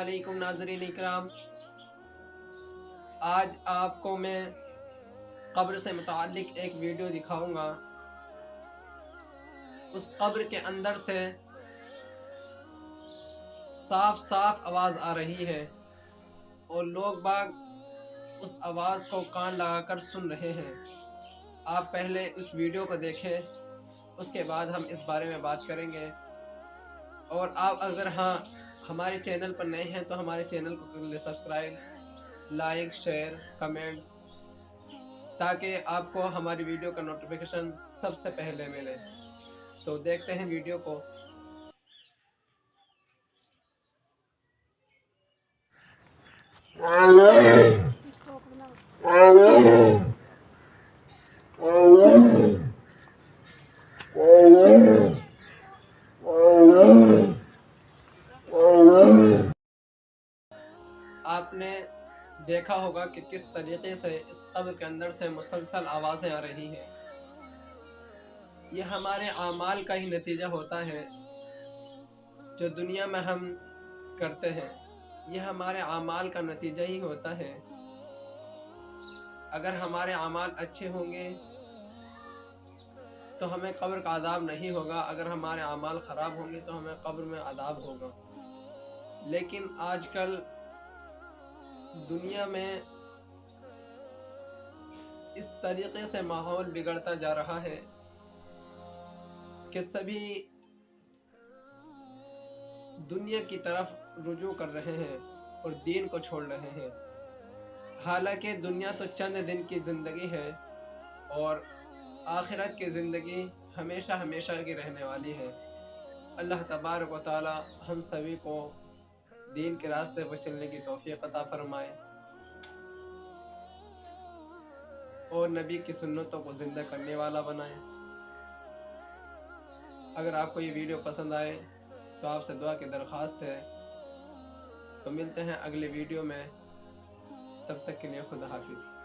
वालेकुम नाज़रीन इकराम। आज आपको मैं कब्र से मुताल्लिक एक वीडियो दिखाऊंगा। उस कब्र के अंदर से साफ साफ आवाज़ आ रही है और लोग बाग उस आवाज़ को कान लगाकर सुन रहे हैं। आप पहले उस वीडियो को देखें, उसके बाद हम इस बारे में बात करेंगे। और आप अगर हमारे चैनल पर नए हैं तो हमारे चैनल को कर ले सब्सक्राइब, लाइक, शेयर, कमेंट, ताकि आपको हमारी वीडियो का नोटिफिकेशन सबसे पहले मिले। तो देखते हैं वीडियो को। आपने देखा होगा कि किस तरीके से इस कब्र के अंदर से मुसलसल आवाज़ें आ रही हैं। यह हमारे आमाल का ही नतीजा होता है जो दुनिया में हम करते हैं। यह हमारे आमाल का नतीजा ही होता है। अगर हमारे आमाल अच्छे होंगे तो हमें कब्र का अदाब नहीं होगा। अगर हमारे आमाल ख़राब होंगे तो हमें कब्र में अदाब होगा। लेकिन आजकल दुनिया में इस तरीके से माहौल बिगड़ता जा रहा है कि सभी दुनिया की तरफ रुजू कर रहे हैं और दीन को छोड़ रहे हैं। हालांकि दुनिया तो चंद दिन की ज़िंदगी है और आखिरत की ज़िंदगी हमेशा हमेशा की रहने वाली है। अल्लाह तबारक व तआला हम सभी को दीन के रास्ते पर चलने की तौफीक अता फरमाए और नबी की सुन्नतों को ज़िंदा करने वाला बनाए। अगर आपको ये वीडियो पसंद आए तो आपसे दुआ की दरख्वास्त है। तो मिलते हैं अगले वीडियो में, तब तक के लिए खुदा हाफिज़।